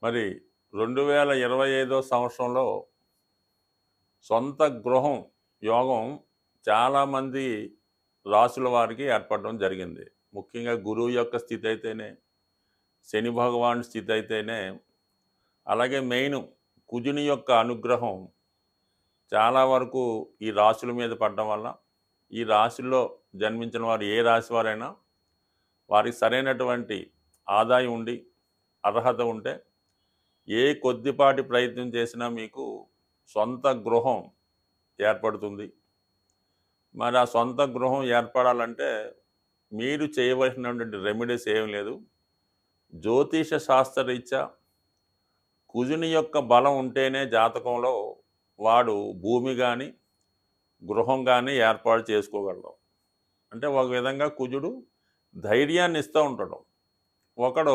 మరి 2025 సంవత్సరంలో సొంత గృహం యోగం చాలామంది రాసుల వారికి ఏర్పడడం జరిగింది. ముఖ్యంగా గురువు యొక్క స్థితి అయితేనే, శని భగవాన్ స్థితి అయితేనే, అలాగే మెయిన్ కుజుని యొక్క అనుగ్రహం చాలా వరకు ఈ రాశుల మీద పడడం వల్ల ఈ రాశుల్లో జన్మించిన వారు ఏ రాశి వారైనా వారికి సరైనటువంటి ఆదాయం ఉండి అర్హత ఉంటే ఏ కొద్దిపాటి ప్రయత్నం చేసినా మీకు సొంత గృహం ఏర్పడుతుంది. మరి ఆ సొంత గృహం ఏర్పడాలంటే మీరు చేయవలసినటువంటి రెమెడీస్ ఏం లేదు. జ్యోతిష శాస్త్రరీత్యా కుజుని యొక్క బలం ఉంటేనే జాతకంలో వాడు భూమి కానీ గృహం కానీ ఏర్పాటు చేసుకోగలడు. అంటే ఒక విధంగా కుజుడు ధైర్యాన్ని ఇస్తూ ఉంటాడు. ఒకడు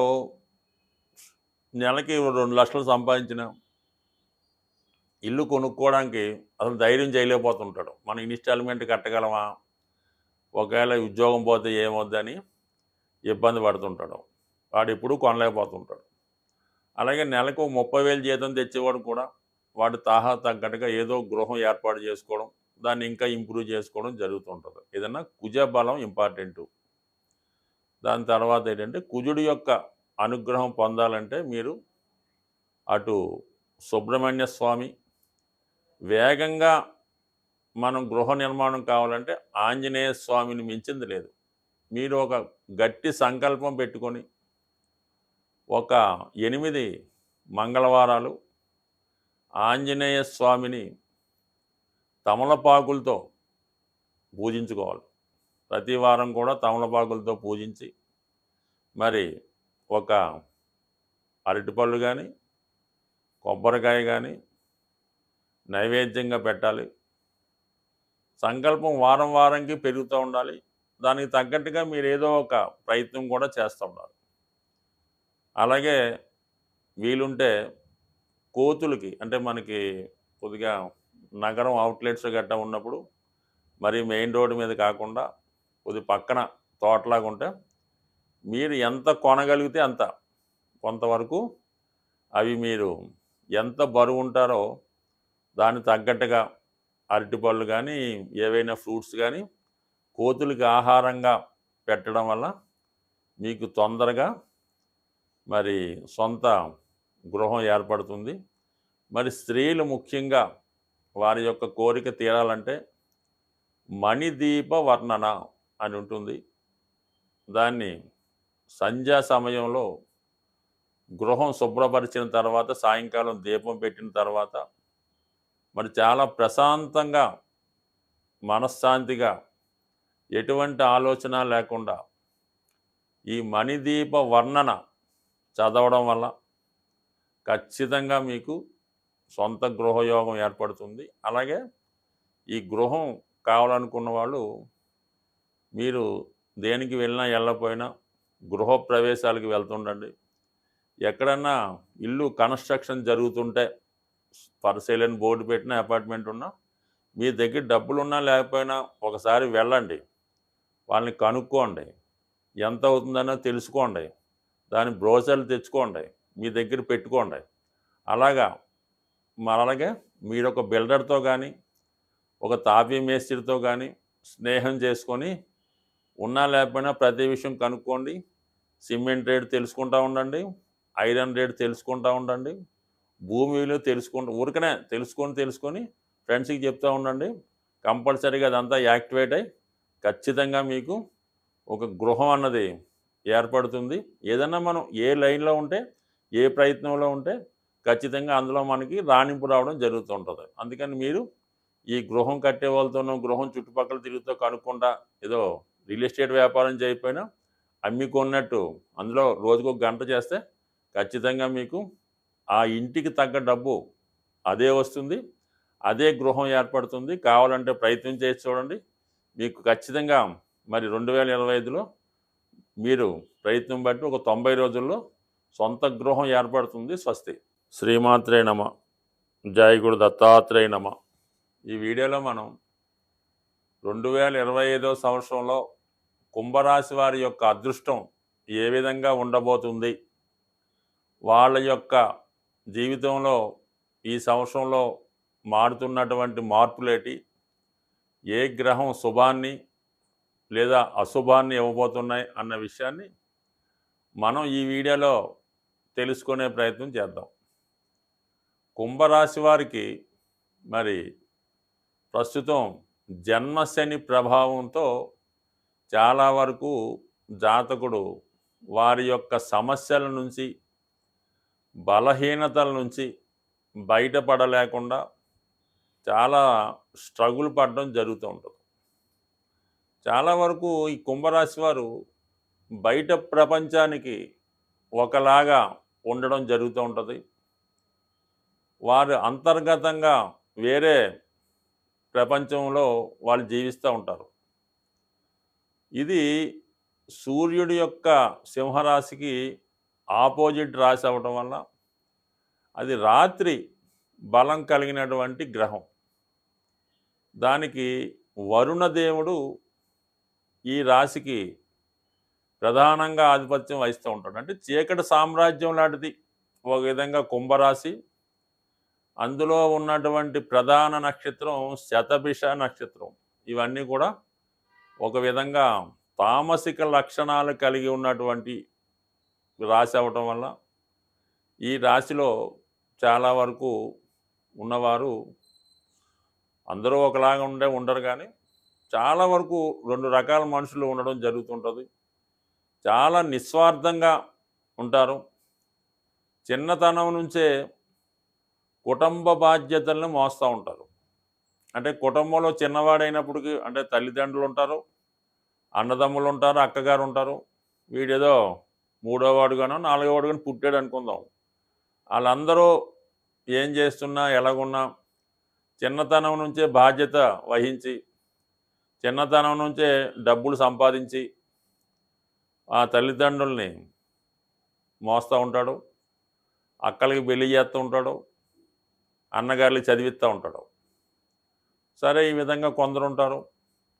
నెలకి 2 లక్షలు సంపాదించిన ఇల్లు కొనుక్కోవడానికి అసలు ధైర్యం చేయలేకపోతుంటాడు. మనం ఇన్స్టాల్మెంట్ కట్టగలమా, ఒకవేళ ఉద్యోగం పోతే ఏమొద్దని ఇబ్బంది పడుతుంటాడు. వాడు ఎప్పుడూ కొనలేకపోతుంటాడు. అలాగే నెలకు 30,000 జీతం తెచ్చేవాడు కూడా వాడు తాహా తగ్గట్టుగా ఏదో గృహం ఏర్పాటు చేసుకోవడం, దాన్ని ఇంకా ఇంప్రూవ్ చేసుకోవడం జరుగుతుంటుంది. ఏదన్నా కుజ బలం ఇంపార్టెంటు. దాని తర్వాత ఏంటంటే కుజుడి యొక్క అనుగ్రహం పొందాలంటే మీరు అటు సుబ్రహ్మణ్య స్వామి, వేగంగా మనం గృహ నిర్మాణం కావాలంటే ఆంజనేయ స్వామిని మించింది లేదు. మీరు ఒక గట్టి సంకల్పం పెట్టుకొని ఒక 8 మంగళవారాలు ఆంజనేయ స్వామిని తమలపాకులతో పూజించుకోవాలి. ప్రతి వారం కూడా తమలపాకులతో పూజించి మరి ఒక అరటిపళ్ళు కానీ కొబ్బరికాయ కానీ నైవేద్యంగా పెట్టాలి. సంకల్పం వారం వారంకి పెరుగుతూ ఉండాలి. దానికి తగ్గట్టుగా మీరు ఏదో ఒక ప్రయత్నం కూడా చేస్తూ ఉండాలి. అలాగే వీలుంటే కోతులకి, అంటే మనకి కొద్దిగా నగరం అవుట్లెట్స్ గట్టా ఉన్నప్పుడు మరి మెయిన్ రోడ్డు మీద కాకుండా కొద్ది పక్కన తోటలాగా ఉంటే మీరు ఎంత కొనగలిగితే అంత కొంతవరకు అవి మీరు ఎంత బరువు ఉంటారో దానికి తగ్గట్టుగా అరటిపళ్ళు కానీ ఏవైనా ఫ్రూట్స్ కానీ కోతులకి ఆహారంగా పెట్టడం వల్ల మీకు తొందరగా మరి సొంత గృహం ఏర్పడుతుంది. మరి స్త్రీలు ముఖ్యంగా వారి యొక్క కోరిక తీరాలంటే మణిదీప వర్ణన అని ఉంటుంది. దాన్ని సంధ్యా సమయంలో గృహం శుభ్రపరిచిన తర్వాత సాయంకాలం దీపం పెట్టిన తర్వాత మరి చాలా ప్రశాంతంగా మనశ్శాంతిగా ఎటువంటి ఆలోచన లేకుండా ఈ మణిదీప వర్ణన చదవడం వల్ల ఖచ్చితంగా మీకు సొంత గృహయోగం ఏర్పడుతుంది. అలాగే ఈ గృహం కావాలనుకున్న వాళ్ళు మీరు దేనికి వెళ్ళినా వెళ్ళకపోయినా గృహప్రవేశాలకు వెళ్తుండండి. ఎక్కడన్నా ఇల్లు కన్స్ట్రక్షన్ జరుగుతుంటే ఫర్ సేల్ అని బోర్డు పెట్టిన అపార్ట్మెంట్ ఉన్నా మీ దగ్గర డబ్బులున్నా లేకపోయినా ఒకసారి వెళ్ళండి. వాళ్ళని కనుక్కోండి, ఎంత అవుతుందన్నో తెలుసుకోండి, దాని బ్రోచర్లు తెచ్చుకోండి, మీ దగ్గర పెట్టుకోండి. అలాగే మీరు ఒక బిల్డర్తో కానీ ఒక తాపీ మేస్త్రితో కానీ స్నేహం చేసుకొని ఉన్నా లేకపోయినా ప్రతి విషయం కనుక్కోండి. సిమెంట్ రేటు తెలుసుకుంటూ ఉండండి, ఐరన్ రేటు తెలుసుకుంటూ ఉండండి, భూమి విలువ ఊరికనే తెలుసుకొని ఫ్రెండ్స్కి చెప్తూ ఉండండి. కంపల్సరీగా అదంతా యాక్టివేట్ అయ్యి ఖచ్చితంగా మీకు ఒక గృహం అన్నది ఏర్పడుతుంది. ఏదన్నా మనం ఏ లైన్లో ఉంటే ఏ ప్రయత్నంలో ఉంటే ఖచ్చితంగా అందులో మనకి రాణింపు రావడం జరుగుతుంటుంది. అందుకని మీరు ఈ గృహం కట్టే వాళ్ళతోనూ గృహం చుట్టుపక్కల తిరుగుతూ కనుక్కుండా ఏదో రియల్ ఎస్టేట్ వ్యాపారం చేయకపోయినా అమ్మికొన్నట్టు అందులో రోజుకు 1 గంట చేస్తే ఖచ్చితంగా మీకు ఆ ఇంటికి తగ్గ డబ్బు అదే వస్తుంది, అదే గృహం ఏర్పడుతుంది. కావాలంటే ప్రయత్నం చేసి చూడండి. మీకు ఖచ్చితంగా మరి 2025లో మీరు ప్రయత్నం బట్టి ఒక 90 రోజుల్లో సొంత గృహం ఏర్పడుతుంది. స్వస్తి. శ్రీమాత్రే నమ. జై గురు దత్తాత్రేయ నమ. ఈ వీడియోలో మనం 2025 సంవత్సరంలో కుంభరాశి వారి యొక్క అదృష్టం ఏ విధంగా ఉండబోతుంది, వాళ్ళ యొక్క జీవితంలో ఈ సంవత్సరంలో మారుతున్నటువంటి మార్పులేటి, ఏ గ్రహం శుభాన్ని లేదా అశుభాన్ని ఇవ్వబోతున్నాయి అన్న విషయాన్ని మనం ఈ వీడియోలో తెలుసుకునే ప్రయత్నం చేద్దాం. కుంభరాశి వారికి మరి ప్రస్తుతం జన్మశని ప్రభావంతో చాలా వరకు జాతకుడు వారి యొక్క సమస్యల నుంచి, బలహీనతల నుంచి బయటపడలేకుండా చాలా స్ట్రగుల్ పడడం జరుగుతూ ఉంటుంది. చాలా వరకు ఈ కుంభరాశి వారు బయట ప్రపంచానికి ఒకలాగా ఉండడం జరుగుతూ ఉంటుంది. వారు అంతర్గతంగా వేరే ప్రపంచంలో వాళ్ళు జీవిస్తూ ఉంటారు. ఇది సూర్యుడి యొక్క సింహరాశికి ఆపోజిట్ రాశి అవ్వటం వల్ల అది రాత్రి బలం కలిగినటువంటి గ్రహం. దానికి వరుణదేవుడు ఈ రాశికి ప్రధానంగా ఆధిపత్యం వహిస్తూ ఉంటాడు. అంటే చీకటి సామ్రాజ్యం లాంటిది ఒక విధంగా కుంభరాశి. అందులో ఉన్నటువంటి ప్రధాన నక్షత్రం శతభిష నక్షత్రం. ఇవన్నీ కూడా ఒక విధంగా తామసిక లక్షణాలు కలిగి ఉన్నటువంటి రాశి అవ్వటం వల్ల ఈ రాశిలో చాలా వరకు ఉన్నవారు అందరూ ఒకలాగా ఉండరు, కానీ చాలా వరకు రెండు రకాల మనుషులు ఉండడం జరుగుతుంటుంది. చాలా నిస్వార్థంగా ఉంటారు. చిన్నతనం నుంచే కుటుంబ బాధ్యతలను మోస్తూ ఉంటారు. అంటే కుటుంబంలో చిన్నవాడైనప్పటికీ అంటే తల్లిదండ్రులు ఉంటారు, అన్నదమ్ములు ఉంటారు, అక్కగారు ఉంటారు. వీడేదో మూడోవాడుగానో నాలుగోవాడుగానో పుట్టాడు అనుకుందాం. వాళ్ళందరూ ఏం చేస్తున్నా ఎలాగున్నా చిన్నతనం నుంచే బాధ్యత వహించి, చిన్నతనం నుంచే డబ్బులు సంపాదించి ఆ తల్లిదండ్రుల్ని మోస్తూ ఉంటాడు, అక్కలకి పెళ్లి చేస్తూ ఉంటాడు, అన్నగారికి చదివిస్తూ ఉంటాడు. సరే, ఈ విధంగా కొందరు ఉంటారు.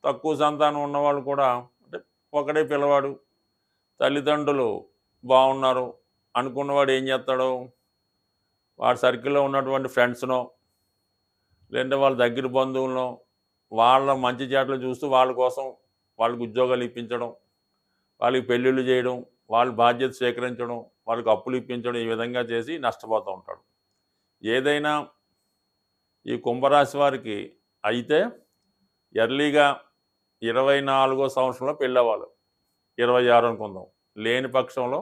తక్కువ సంతానం ఉన్నవాళ్ళు కూడా అంటే ఒకడే పిల్లవాడు, తల్లిదండ్రులు బాగున్నారు అనుకున్నవాడు ఏం చేస్తాడు, వాడి సర్కిల్లో ఉన్నటువంటి ఫ్రెండ్స్నో లేదంటే వాళ్ళ దగ్గర బంధువులను వాళ్ళ మంచి చేటలు చూస్తూ వాళ్ళ కోసం వాళ్ళకి ఉద్యోగాలు ఇప్పించడం, వాళ్ళకి పెళ్ళిళ్ళు చేయడం, వాళ్ళ బాధ్యత స్వీకరించడం, వాళ్ళకి అప్పులు ఇప్పించడం, ఈ విధంగా చేసి నష్టపోతూ ఉంటాడు. ఏదైనా ఈ కుంభరాశి వారికి అయితే ఎర్లీగా 24వ సంవత్సరంలో పెళ్ళేవాళ్ళు, 26 అనుకుందాం. లేని పక్షంలో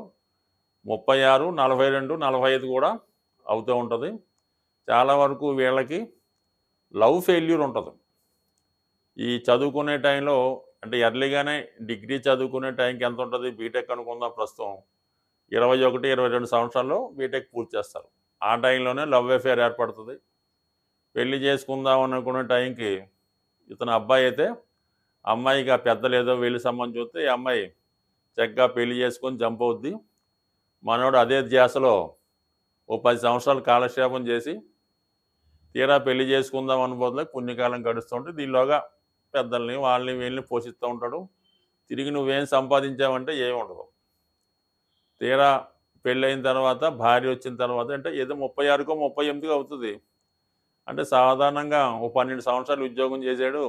36, 42, 45 కూడా అవుతూ ఉంటుంది. చాలా వరకు వీళ్ళకి లవ్ ఫెయిల్యూర్ ఉంటుంది. ఈ చదువుకునే టైంలో అంటే ఎర్లీగానే డిగ్రీ చదువుకునే టైంకి ఎంత ఉంటుంది, బీటెక్ అనుకుందాం, ప్రస్తుతం 21, 22 సంవత్సరాల్లో బీటెక్ పూర్తి చేస్తారు. ఆ టైంలోనే లవ్ అఫేర్ ఏర్పడుతుంది. పెళ్లి చేసుకుందాం అనుకునే టైంకి ఇతను అబ్బాయి అయితే అమ్మాయికి ఆ పెద్దలు ఏదో వెళ్ళి సంబంధం చూస్తే ఈ అమ్మాయి చక్కగా పెళ్లి చేసుకొని జంప్ అవుద్ది. మనోడు అదే ధ్యాసలో ఓ 10 సంవత్సరాలు కాలక్షేపం చేసి తీరా పెళ్లి చేసుకుందాం అనుబోతులకు పుణ్యకాలం గడుస్తుంటే దీనిలోగా పెద్దల్ని వాళ్ళని వీళ్ళని పోషిస్తూ ఉంటాడు. తిరిగి నువ్వేం సంపాదించావంటే ఏమి ఉండదు. తీరా పెళ్ళైన తర్వాత భార్య వచ్చిన తర్వాత అంటే ఏదో 36కో 38కో అవుతుంది. అంటే సాధారణంగా ఓ 12 సంవత్సరాలు ఉద్యోగం చేశాడు,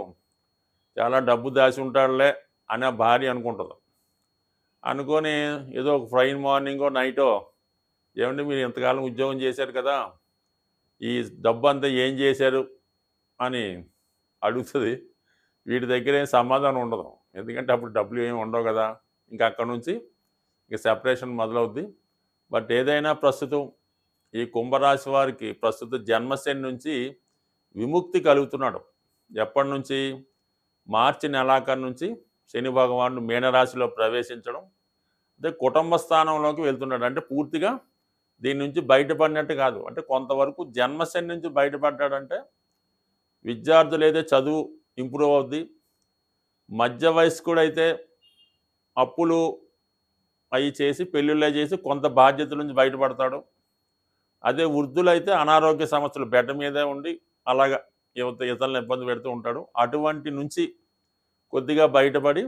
చాలా డబ్బు దాచి ఉంటాడులే అని ఆ భార్య అనుకుంటుంది. అనుకొని ఏదో ఒక ఫ్రైన్ మార్నింగో నైటో, ఏమంటే మీరు ఇంతకాలం ఉద్యోగం చేశారు కదా, ఈ డబ్బు అంతా ఏం చేశారు అని అడుగుతుంది. వీటి దగ్గర ఏం సమాధానం ఉండదు, ఎందుకంటే అప్పుడు డబ్బులు ఏమి ఉండవు కదా. ఇంకా అక్కడ నుంచి ఇక సెపరేషన్ మొదలవుద్ది. బట్ ఏదైనా ప్రస్తుతం ఈ కుంభరాశి వారికి ప్రస్తుత జన్మశని నుంచి విముక్తి కలుగుతున్నాడు. ఎప్పటి నుంచి? మార్చి నెలాఖరు నుంచి శని భగవానుడు మీనరాశిలో ప్రవేశించడం, అంటే కుటుంబ స్థానంలోకి వెళ్తున్నాడు. అంటే పూర్తిగా దీని నుంచి బయటపడినట్టు కాదు, అంటే కొంతవరకు జన్మశని నుంచి బయటపడ్డాడంటే విద్యార్థులు అయితే చదువు ఇంప్రూవ్ అవుద్ది, మధ్య వయస్కుడైతే అప్పులు అవి చేసి పెళ్ళిళ్ళే చేసి కొంత బాధ్యతల నుంచి బయటపడతాడు. అదే వృద్ధులైతే అనారోగ్య సమస్యలు బెడ్ మీదే ఉండి అలాగా ఇతరులను ఇబ్బంది పెడుతూ ఉంటాడు. అటువంటి నుంచి కొద్దిగా బయటపడి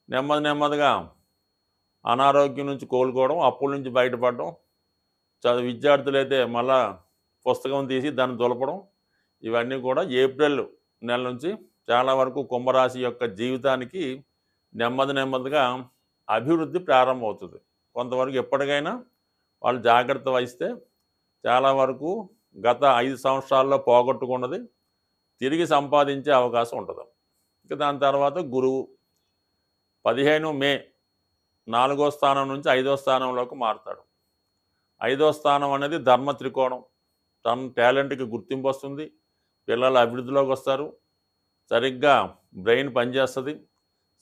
నెమ్మదిగా అనారోగ్యం నుంచి కోలుకోవడం, అప్పుల నుంచి బయటపడడం, విద్యార్థులైతే మళ్ళా పుస్తకం తీసి దాన్ని దులపడం, ఇవన్నీ కూడా ఏప్రిల్ నెల నుంచి చాలా వరకు కుంభరాశి యొక్క జీవితానికి నెమ్మదిగా అభివృద్ధి ప్రారంభమవుతుంది. కొంతవరకు ఎప్పటికైనా వాళ్ళు జాగ్రత్త వహిస్తే చాలా వరకు గత 5 సంవత్సరాల్లో పోగొట్టుకున్నది తిరిగి సంపాదించే అవకాశం ఉంటుంది. ఇక దాని తర్వాత గురువు 15 మే 4వ స్థానం నుంచి 5వ స్థానంలోకి మారుతాడు. 5వ స్థానం అనేది ధర్మ త్రికోణం. తన టాలెంట్కి గుర్తింపు వస్తుంది, పిల్లలు అభివృద్ధిలోకి వస్తారు, సరిగ్గా బ్రెయిన్ పనిచేస్తుంది,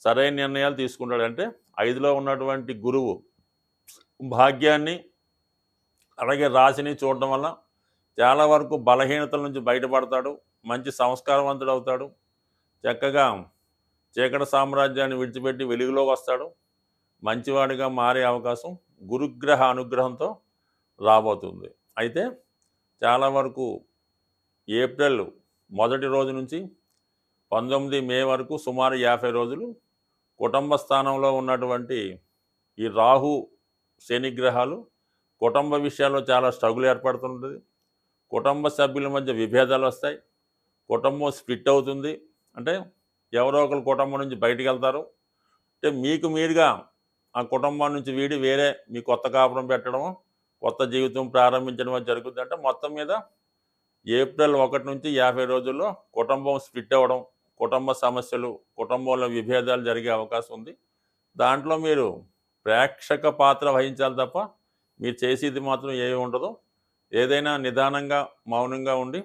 సరైన నిర్ణయాలు తీసుకుంటాడు. అంటే 5లో ఉన్నటువంటి గురువు భాగ్యాన్ని అలాగే రాశిని చూడడం వల్ల చాలా వరకు బలహీనతల నుంచి బయటపడతాడు, మంచి సంస్కారవంతుడు అవుతాడు, చక్కగా చీకటి సామ్రాజ్యాన్ని విడిచిపెట్టి వెలుగులోకి వస్తాడు, మంచివాడిగా మారే అవకాశం గురుగ్రహ అనుగ్రహంతో రాబోతుంది. అయితే చాలా వరకు ఏప్రిల్ 1 రోజు నుంచి 19 మే వరకు సుమారు 50 రోజులు కుటుంబ స్థానంలో ఉన్నటువంటి ఈ రాహు శని గ్రహాలు కుటుంబ విషయాల్లో చాలా స్ట్రగుల్ ఏర్పడుతుంటుంది. కుటుంబ సభ్యుల మధ్య విభేదాలు వస్తాయి, కుటుంబం స్ప్లిట్ అవుతుంది. అంటే ఎవరో ఒకరు కుటుంబం నుంచి బయటికి వెళ్తారు, అంటే మీకు మీరుగా ఆ కుటుంబం నుంచి వీడి వేరే మీ కొత్త కాపురం పెట్టడం, కొత్త జీవితం ప్రారంభించడం జరుగుతుంది. అంటే మొత్తం మీద ఏప్రిల్ 1 నుంచి 50 రోజుల్లో కుటుంబం స్ప్లిట్ అవ్వడం, కుటుంబ సమస్యలు, కుటుంబంలో విభేదాలు జరిగే అవకాశం ఉంది. దాంట్లో మీరు ప్రేక్షక పాత్ర వహించాలి తప్ప మీరు చేసేది మాత్రం ఏమి ఉండదు. ఏదైనా నిదానంగా మౌనంగా ఉండి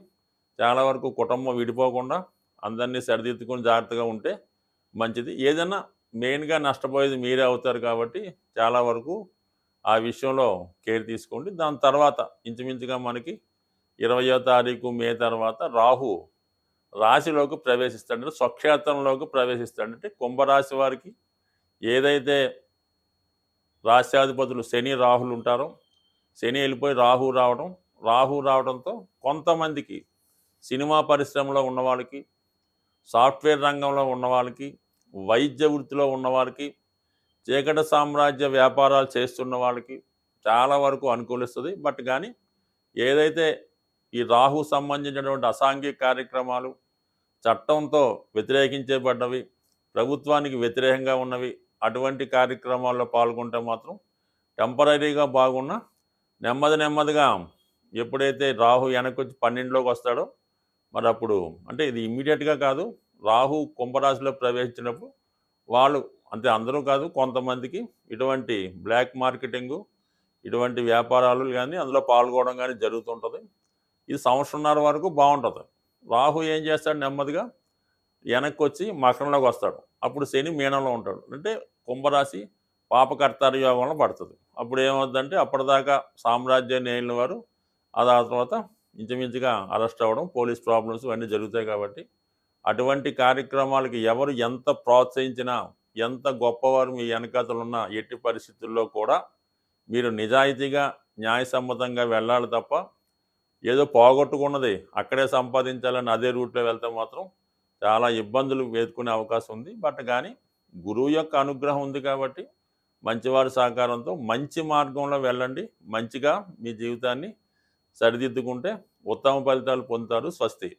చాలా వరకు కుటుంబం విడిపోకుండా అందరినీ సరిదిద్దుకొని జాగ్రత్తగా ఉంటే మంచిది. ఏదైనా మెయిన్గా నష్టపోయేది మీరే అవుతారు కాబట్టి చాలా వరకు ఆ విషయంలో కేర్ తీసుకోండి. దాని తర్వాత ఇంచుమించుగా మనకి 20వ తారీఖు మే తర్వాత రాహు రాశిలోకి ప్రవేశిస్తాడు, స్వక్షేత్రంలోకి ప్రవేశిస్తాడు. అంటే కుంభరాశి వారికి ఏదైతే రాశ్యాధిపతులు శని రాహులు ఉంటారో, శని వెళ్ళిపోయి రాహు రావడంతో కొంతమందికి సినిమా పరిశ్రమలో ఉన్నవాళ్ళకి, సాఫ్ట్వేర్ రంగంలో ఉన్నవాళ్ళకి, వైద్య వృత్తిలో ఉన్నవారికి, చీకటి సామ్రాజ్య వ్యాపారాలు చేస్తున్న వాళ్ళకి చాలా వరకు అనుకూలిస్తుంది. బట్ కానీ ఏదైతే ఈ రాహు సంబంధించినటువంటి అసాంఘిక కార్యక్రమాలు, చట్టంతో వ్యతిరేకించబడ్డవి, ప్రభుత్వానికి వ్యతిరేకంగా ఉన్నవి, అటువంటి కార్యక్రమాల్లో పాల్గొంటే మాత్రం టెంపరీగా బాగున్నా నెమ్మదిగా ఎప్పుడైతే రాహు వెనకొచ్చి 12లోకి వస్తాడో మరి అప్పుడు, అంటే ఇది ఇమ్మీడియట్గా కాదు, రాహు కుంభరాశిలో ప్రవేశించినప్పుడు వాళ్ళు, అంటే అందరూ కాదు, కొంతమందికి ఇటువంటి బ్లాక్ మార్కెటింగు, ఇటువంటి వ్యాపారాలు కానీ అందులో పాల్గొనడం కానీ జరుగుతుంటుంది. ఇది సంవత్సరంన్నర వరకు బాగుంటుంది. రాహు ఏం చేస్తాడు, నెమ్మదిగా వెనక్కి వచ్చి మకరంలోకి వస్తాడు. అప్పుడు శని మీనంలో ఉంటాడు. అంటే కుంభరాశి పాపకర్తార యోగంలో పడుతుంది. అప్పుడు ఏమవుతుందంటే అప్పటిదాకా సామ్రాజ్యాన్ని ఏలిన వారు ఆ తర్వాత ఇంచుమించుగా అరెస్ట్ అవ్వడం, పోలీస్ ప్రాబ్లమ్స్ ఇవన్నీ జరుగుతాయి. కాబట్టి అటువంటి కార్యక్రమాలకి ఎవరు ఎంత ప్రోత్సహించినా, ఎంత గొప్పవారు మీ వెనకాతలున్నా ఎట్టి పరిస్థితుల్లో కూడా మీరు నిజాయితీగా న్యాయసమ్మతంగా వెళ్ళాలి తప్ప ఏదో పోగొట్టుకున్నది అక్కడే సంపాదించాలని అదే రూట్లో వెళ్తే మాత్రం చాలా ఇబ్బందులు ఎదుర్కొనే అవకాశం ఉంది. బట్ కానీ గురువు యొక్క అనుగ్రహం ఉంది కాబట్టి మంచివారి సహకారంతో మంచి మార్గంలో వెళ్ళండి. మంచిగా మీ జీవితాన్ని సరిదిద్దుకుంటే ఉత్తమ ఫలితాలు పొందుతారు. స్వస్తి.